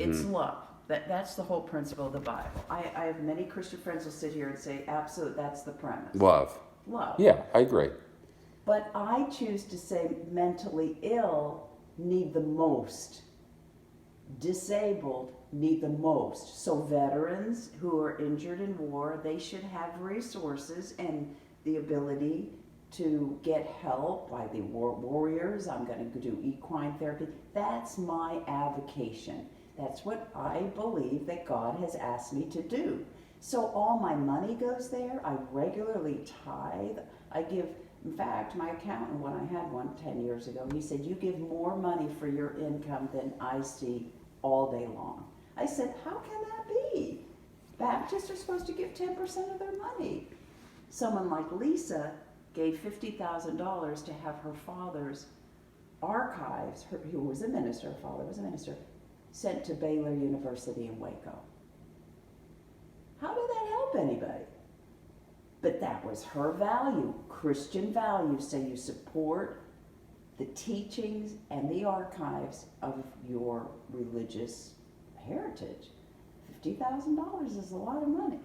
It's love. That's the whole principle of the Bible. I have many Christian friends who sit here and say, absolutely, that's the premise. Love. Love. Yeah, I agree. But I choose to say mentally ill need the most. Disabled need the most. So veterans who are injured in war, they should have resources and the ability to get help by the warriors. I'm going to do equine therapy. That's my avocation. That's what I believe that God has asked me to do. So all my money goes there. I regularly tithe. I give, in fact, my accountant, when I had one 10 years ago, he said, you give more money for your income than I see all day long. I said, how can that be? Baptists are supposed to give 10% of their money. Someone like Lisa gave $50,000 to have her father's archives, who was a minister, her father was a minister, sent to Baylor University in Waco. How did that help anybody? But that was her value, Christian value. So you support the teachings and the archives of your religious heritage. $50,000 is a lot of money.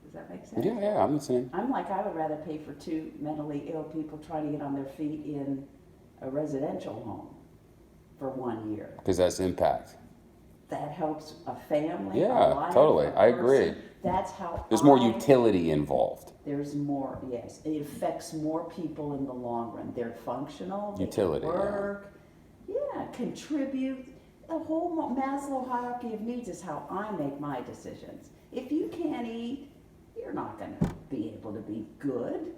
Does that make sense? Yeah, I'm listening. I'm like, I would rather pay for 2 mentally ill people trying to get on their feet in a residential home for 1 year. Because that's impact. That helps a family, Yeah, a life, totally. a I person. agree. That's how There's more utility involved. There's more, yes. It affects more people in the long run. They're functional, they Utility, work, contribute. The whole Maslow hierarchy of needs is how I make my decisions. If you can't eat, you're not going to be able to be good.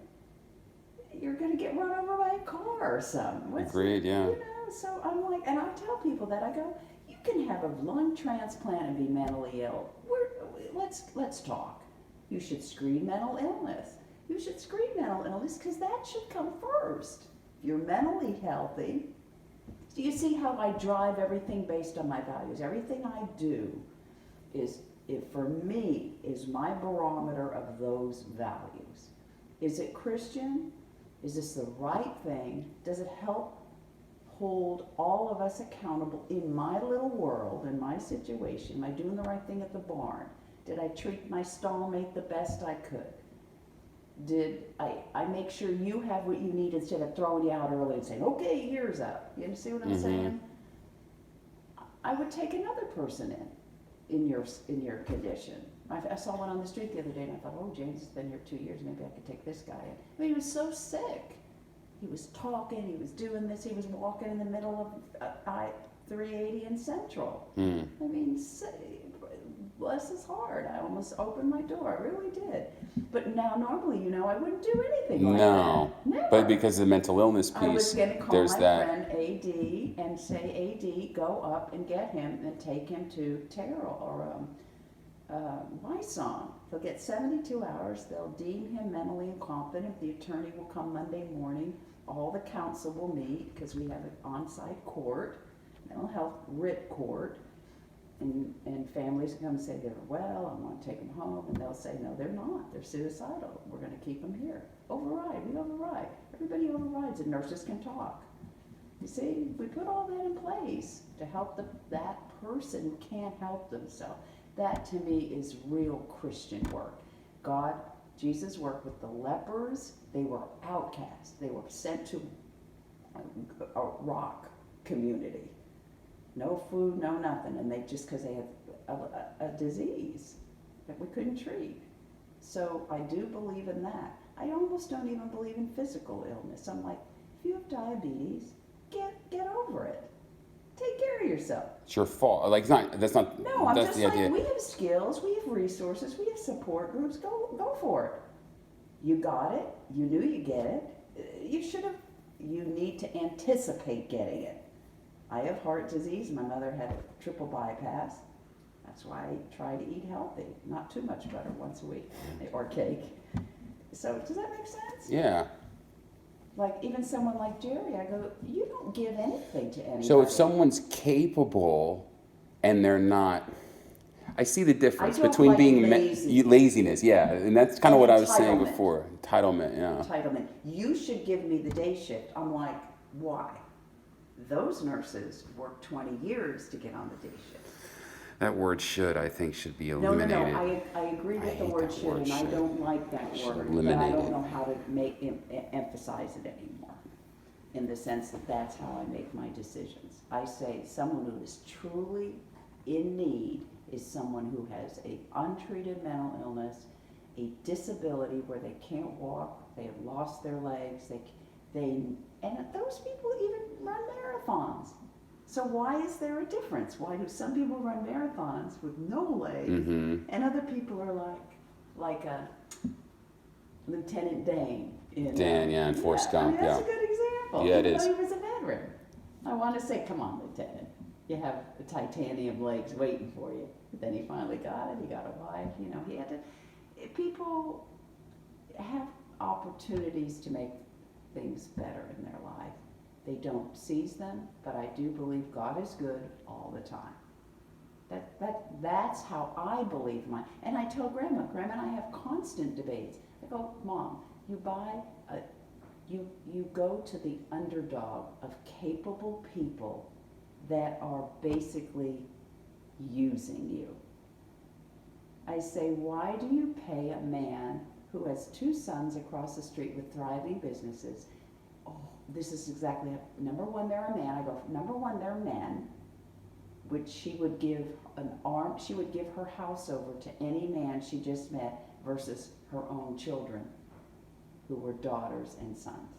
You're going to get run over by a car or something. Agreed, yeah. So I'm like, and I tell people that, I go, you can have a lung transplant and be mentally ill. Let's talk. You should screen mental illness. You should screen mental illness because that should come first. If you're mentally healthy, do you see how I drive everything based on my values? Everything I do for me, is my barometer of those values. Is it Christian? Is this the right thing? Does it help hold all of us accountable in my little world, in my situation? Am I doing the right thing at the barn? Did I treat my stallmate the best I could? Did I make sure you have what you need instead of throwing you out early and saying, okay, year's up? You see what I'm saying? I would take another person in your condition. I saw one on the street the other day and I thought, oh, James has been here 2 years, maybe I could take this guy in. I mean, he was so sick. He was talking, he was doing this, he was walking in the middle of I-380 in Central. I mean, bless his heart. I almost opened my door. I really did. But now, normally, I wouldn't do anything like that. Never. But because of the mental illness piece, I was going to call there's my that. friend AD and say, AD, go up and get him and take him to Terrell or Wysong. He'll get 72 hours. They'll deem him mentally incompetent. The attorney will come Monday morning. All the counsel will meet because we have an on-site court, mental health writ court. And families come and say they're well, I want to take them home, and they'll say no, they're not. They're suicidal. We're going to keep them here. Override. We override. Everybody overrides, and nurses can talk. You see, we put all that in place to help that person who can't help themselves. That to me is real Christian work. Jesus worked with the lepers. They were outcasts. They were sent to a rock community. No food, no nothing, and just because they had a disease that we couldn't treat. So I do believe in that. I almost don't even believe in physical illness. I'm like, if you have diabetes, get over it. Take care of yourself. It's your fault. Like, that's not. No, I'm that's just the like, idea. we have skills, we have resources, we have support groups. Go for it. You got it. You knew you get it. You need to anticipate getting it. I have heart disease. My mother had a triple bypass. That's why I try to eat healthy. Not too much butter once a week or cake. So does that make sense? Yeah. Like even someone like Jerry, I go, you don't give anything to anybody. So if someone's capable and they're not, I see the difference between like being laziness, yeah, and that's kind of what I was saying entitlement. before. Entitlement, yeah. Entitlement. You should give me the day shift. I'm like, why? those nurses work 20 years to get on the day shift. That word "should" I think should be No, eliminated. I agree with the hate word that should, word and I should. don't like that Should word, but I eliminate don't it. know how to emphasize it anymore, in the sense that that's how I make my decisions. I say someone who is truly in need is someone who has a untreated mental illness, a disability where they can't walk, they have lost their legs, and those people even run marathons. So why is there a difference? Why do some people run marathons with no legs, and other people are like a Lieutenant Dan in Forrest I mean, Gump, that's a good example. Yeah, it even is. though he was a veteran. I want to say, come on, Lieutenant. You have the titanium legs waiting for you. But then he finally got it. He got a wife. You know, he had to. People have opportunities to make things better in their life. They don't seize them, but I do believe God is good all the time. That's how I believe mine. And I tell Grandma and I have constant debates. I go, Mom, you go to the underdog of capable people that are basically using you. I say, why do you pay a man who has 2 sons across the street with thriving businesses? Oh, this is exactly it. Number one, they're a man. I go, number one, they're men, which she would give she would give her house over to any man she just met versus her own children, who were daughters and sons.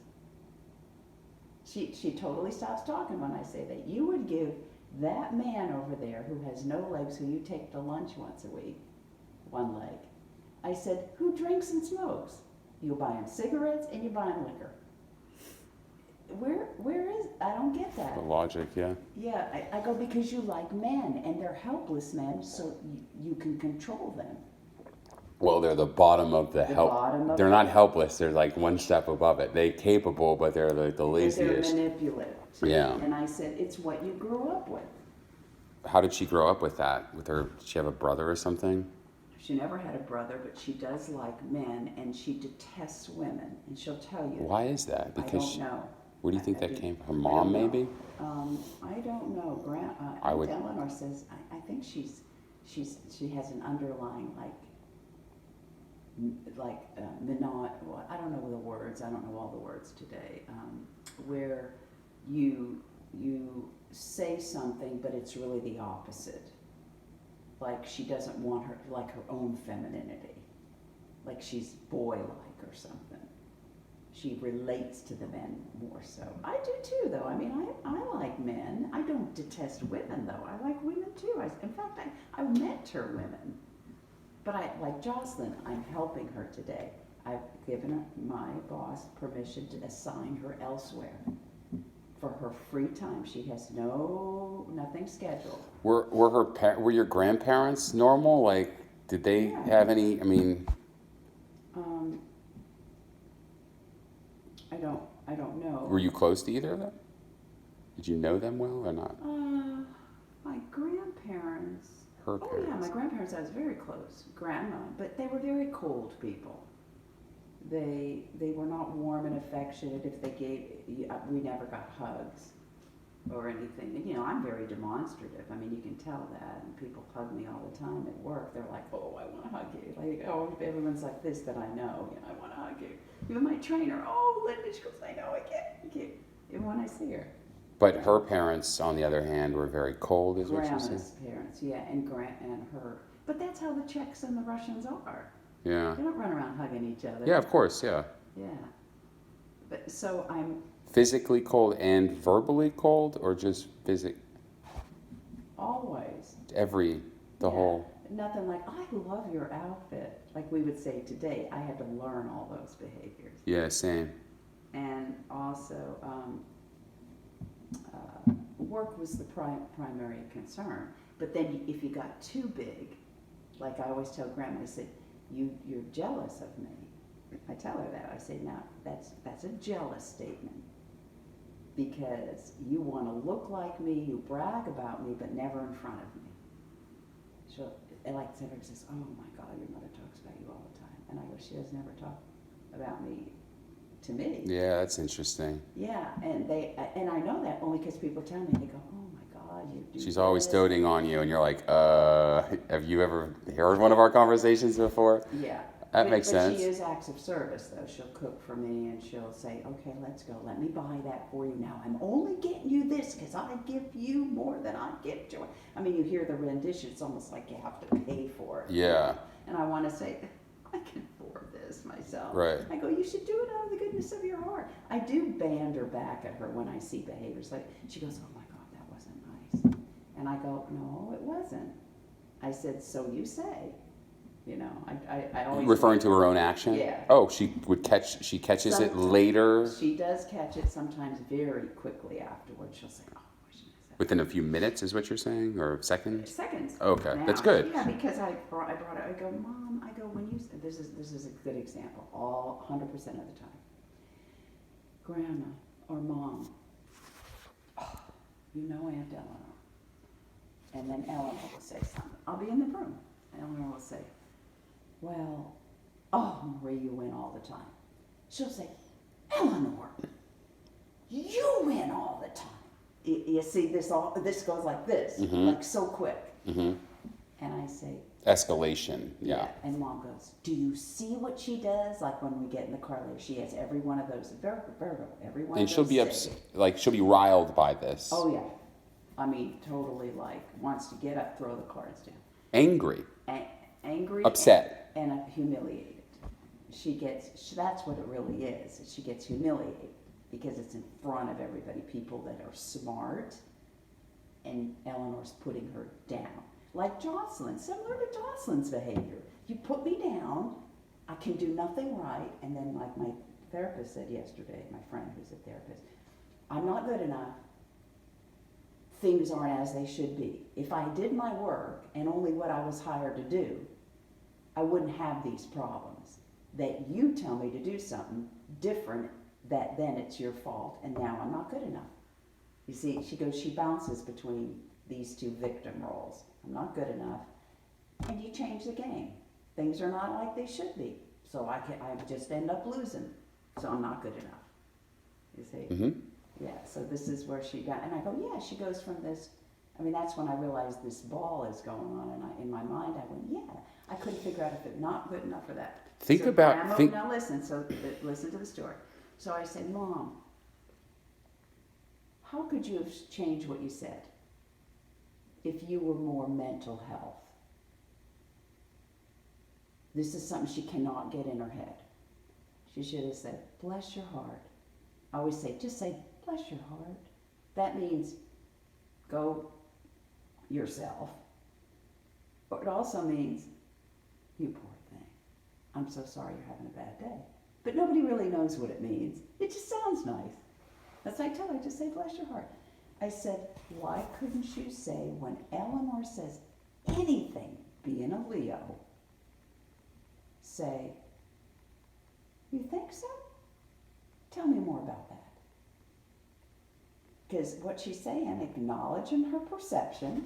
She totally stops talking when I say that. You would give that man over there who has no legs, who you take to lunch once a week, 1 leg. I said, who drinks and smokes? You buy him cigarettes and you buy him liquor. Where is, I don't get that. The logic, yeah. Yeah, I go, because you like men, and they're helpless men, so you can control them. Well, they're the bottom of the help. They're not helpless. They're like one step above it. They're capable, but they're the laziest. They're manipulative. Yeah. And I said, it's what you grew up with. How did she grow up with that? Did she have a brother or something? She never had a brother, but she does like men, and she detests women, and she'll tell you. Why is that? Because I don't know. Where do you think that came from? Her mom, maybe? I don't know. Eleanor says I think she has an underlying well, I don't know the words. I don't know all the words today. Where you say something, but it's really the opposite. Like she doesn't want her own femininity, like she's boy-like or something. She relates to the men more so. I do too, though. I mean, I like men. I don't detest women, though. I like women too. In fact, I mentor women. But like Jocelyn, I'm helping her today. I've given my boss permission to assign her elsewhere for her free time. She has nothing scheduled. Were your grandparents normal? Like, did they have any? I mean, I don't know. Were you close to either of them? Did you know them well or not? My grandparents. Her parents. Oh yeah, my grandparents. I was very close. Grandma, but they were very cold people. They were not warm and affectionate. If they we never got hugs or anything. And, I'm very demonstrative. I mean, you can tell that. And people hug me all the time at work. They're like, "Oh, I want to hug you." Like, oh, everyone's like this that I know. I want to hug you. Even my trainer. Oh, Linda, she goes, "I know, I can't." Even when I see her. But her parents, on the other hand, were very cold, is what you said? Grandma's parents, yeah, and her. But that's how the Czechs and the Russians are. Yeah. They don't run around hugging each other. Yeah, of course, yeah. Yeah. But so I'm. Physically cold and verbally cold, or just Always. The whole. Nothing like, I love your outfit. Like we would say today, I had to learn all those behaviors. Yeah, same. And also, work was the primary concern. But then if you got too big, like I always tell Grandma, I said, you're jealous of me. I tell her that. I say, now, that's a jealous statement. Because you want to look like me, you brag about me, but never in front of me. Cedric says, oh my God, your mother talks about you all the time. And I go, she does never talk about me to me. Yeah, that's interesting. Yeah, and I know that only because people tell me, they go, oh my God, you do She's this. always doting on you, and you're like, have you ever heard one of our conversations before? Yeah. That makes sense. But she is acts of service, though. She'll cook for me, and she'll say, okay, let's go. Let me buy that for you now. I'm only getting you this because I give you more than I give Joy. I mean, you hear the rendition. It's almost like you have to pay for it. Yeah. And I want to say, I can afford this myself. Right. I go, you should do it out of the goodness of your heart. I do banter back at her when I see behaviors. Like, she goes, oh my God, that wasn't nice. And I go, no, it wasn't. I said, so you say. You know, I always... Referring to her own action? Yeah. Oh, she catches it later? She does catch it sometimes very quickly afterwards. She'll say, oh, why shouldn't I say that? Within a few minutes is what you're saying? Or seconds? Seconds. Okay, Now. that's good. Yeah, because I brought it, I go, Mom, I go, when you... This is a good example, all 100% of the time. Grandma or Mom, oh, you know Aunt Eleanor. And then Eleanor will say something. I'll be in the room. Eleanor will say, well, oh, Marie, you win all the time. She'll say, Eleanor, you win all the time. You see, this goes like this, like so quick. And I say, Escalation, yeah. And Mom goes, do you see what she does? Like when we get in the car later, she has every one of those, every one And of she'll those be she'll be riled by this. Oh, yeah. I mean, totally wants to get up, throw the cards down. Angry. Angry. Upset. And humiliated. That's what it really is. She gets humiliated because it's in front of everybody, people that are smart, and Eleanor's putting her down. Like Jocelyn, similar to Jocelyn's behavior. You put me down, I can do nothing right, and then like my therapist said yesterday, my friend who's a therapist, I'm not good enough. Things aren't as they should be. If I did my work and only what I was hired to do, I wouldn't have these problems. That you tell me to do something different, that then it's your fault, and now I'm not good enough. You see, she bounces between these two victim roles. I'm not good enough, and you change the game. Things are not like they should be, so I just end up losing. So I'm not good enough. You see? Yeah. So this is where she got, and I go, yeah. She goes from this. I mean, that's when I realized this ball is going on, and in my mind, I went, yeah. I couldn't figure out if it's not good enough for that. Now listen. So listen to the story. So I said, Mom, how could you have changed what you said if you were more mental health? This is something she cannot get in her head. She should have said, bless your heart. I always say, just say, bless your heart. That means go yourself. But it also means, you poor thing. I'm so sorry you're having a bad day. But nobody really knows what it means. It just sounds nice. That's what I tell her, just say, bless your heart. I said, why couldn't you say, when Eleanor says anything, being a Leo, say, you think so? Tell me more about that. Because what she's saying, acknowledging her perception,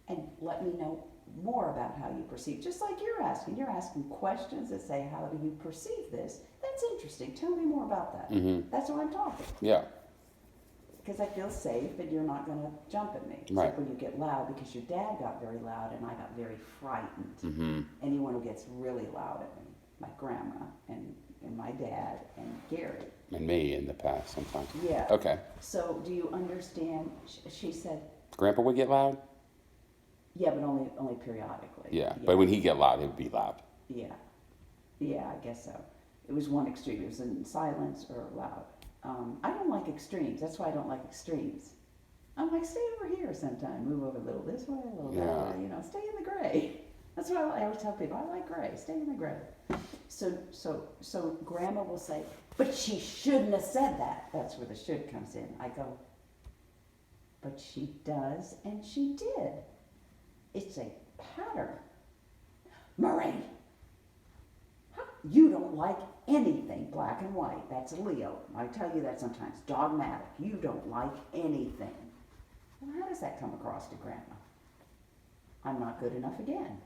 and let me know more about how you perceive. Just like you're asking questions that say, how do you perceive this? That's interesting. Tell me more about that. That's why I'm talking. Yeah. Because I feel safe and you're not going to jump at me. Right. Except when you get loud, because your dad got very loud and I got very frightened. Anyone who gets really loud at me, my grandma and my dad and Gary. And me in the past sometimes. Yeah. Okay. So do you understand? She said. Grandpa would get loud? Yeah, but only periodically. Yeah, but when he get loud, it would be loud. Yeah. Yeah, I guess so. It was one extreme. It was in silence or loud. I don't like extremes. That's why I don't like extremes. I'm like, stay over here sometime. Move over a little this way, a little that way. You know, stay in the gray. That's why I always tell people, I like gray. Stay in the gray. So Grandma will say, but she shouldn't have said that. That's where the should comes in. I go, but she does, and she did. It's a pattern. Marie, you don't like anything black and white. That's a Leo. I tell you that sometimes. Dogmatic. You don't like anything. Well, how does that come across to Grandma? I'm not good enough again.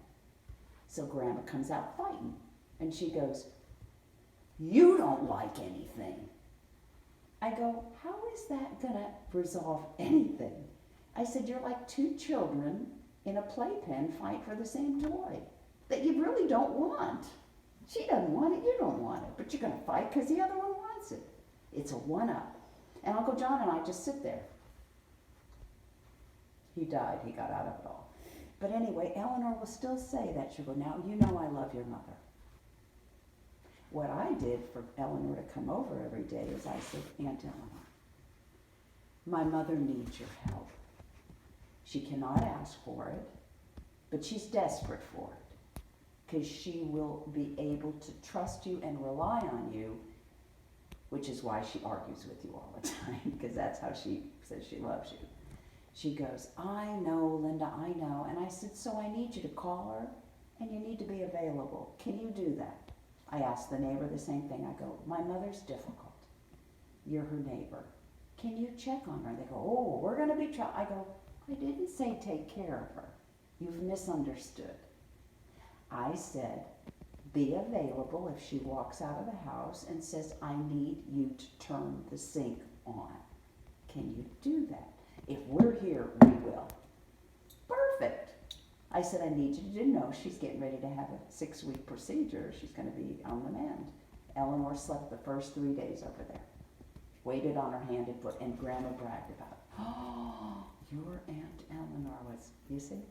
So Grandma comes out fighting. And she goes, You don't like anything. I go, how is that going to resolve anything? I said, you're like two children in a playpen fight for the same toy that you really don't want. She doesn't want it, you don't want it, but you're going to fight because the other one wants it. It's a one-up. And Uncle John and I just sit there. He died, he got out of it all. But anyway, Eleanor will still say that. She'll go, now you know I love your mother. What I did for Eleanor to come over every day is I said, Aunt Eleanor, my mother needs your help. She cannot ask for it, but she's desperate for it because she will be able to trust you and rely on you, which is why she argues with you all the time, because that's how she says she loves you. She goes, I know, Linda, I know. And I said, so I need you to call her and you need to be available. Can you do that? I asked the neighbor the same thing. I go, my mother's difficult. You're her neighbor. Can you check on her? They go, oh, we're going to be I go, I didn't say take care of her. You've misunderstood. I said, be available if she walks out of the house and says, I need you to turn the sink on. Can you do that? If we're here, we will. Perfect. I said, I need you to know she's getting ready to have a 6-week procedure. She's going to be on the mend. Eleanor slept the first 3 days over there. Waited on her hand and foot, and Grandma bragged about it. Oh, your Aunt Eleanor was, you see?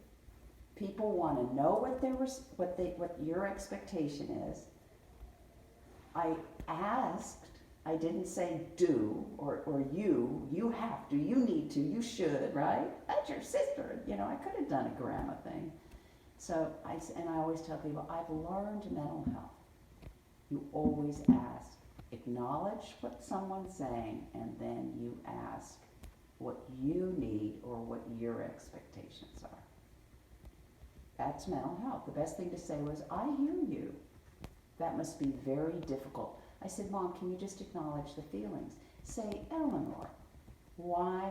People want to know what your expectation is. I asked, I didn't say do, or you have to, you need to, you should, right? That's your sister. You know, I could have done a grandma thing. So, I always tell people, I've learned mental health. You always ask, acknowledge what someone's saying, and then you ask what you need or what your expectations are. That's mental health. The best thing to say was, I hear you. That must be very difficult. I said, Mom, can you just acknowledge the feelings? Say, Eleanor, why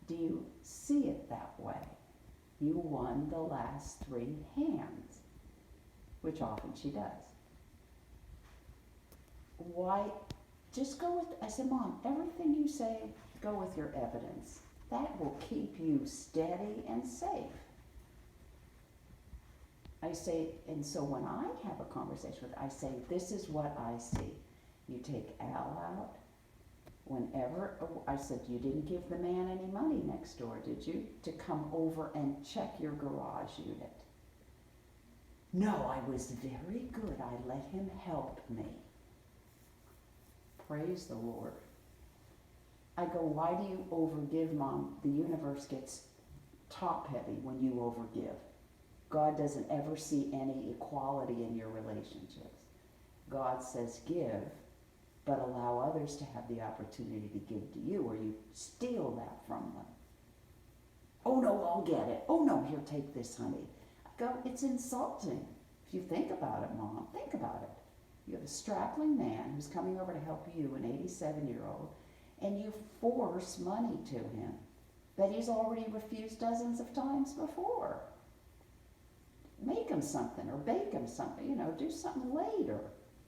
do you see it that way? You won the last 3 hands, which often she does. Why? Just go with, I said, Mom, everything you say, go with your evidence. That will keep you steady and safe. I say, and so when I have a conversation with her, I say, this is what I see. You take Al out. Whenever, I said, you didn't give the man any money next door, did you? To come over and check your garage unit. No, I was very good. I let him help me. Praise the Lord. I go, why do you overgive, Mom? The universe gets top heavy when you overgive. God doesn't ever see any equality in your relationships. God says give, but allow others to have the opportunity to give to you, or you steal that from them. Oh no, I'll get it. Oh no, here, take this, honey. I go, it's insulting. If you think about it, Mom, think about it. You have a strapping man who's coming over to help you, an 87-year-old, and you force money to him that he's already refused dozens of times before. Make him something or bake him something, you know, do something later.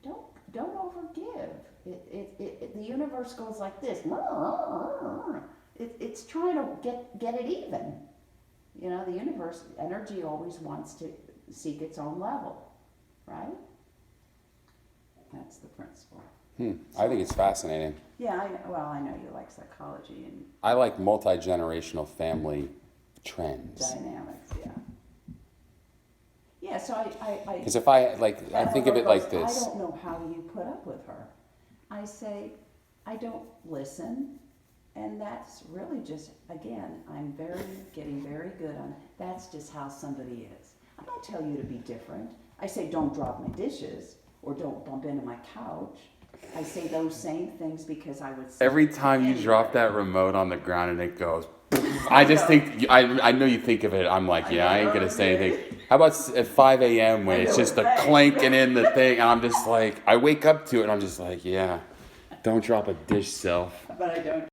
Don't overgive. The universe goes like this. It's trying to get it even. You know, the universe, energy always wants to seek its own level, right? That's the principle. I think it's fascinating. Yeah, I know you like psychology and I like multi-generational family trends. dynamics, yeah. Yeah, so I Because if I think of it like this. I don't know how you put up with her. I say, I don't listen, and that's really just, again, I'm getting very good on, that's just how somebody is. I don't tell you to be different. I say, don't drop my dishes, or don't bump into my couch. I say those same things because I would say Every time you drop that remote on the ground and it goes, I just think, I know you think of it, I'm like, yeah, I ain't going to say anything. How about at 5 a.m. when it's just the clanking in the thing, and I'm just like, I wake up to it and I'm just like, yeah, don't drop a dish, self. But I don't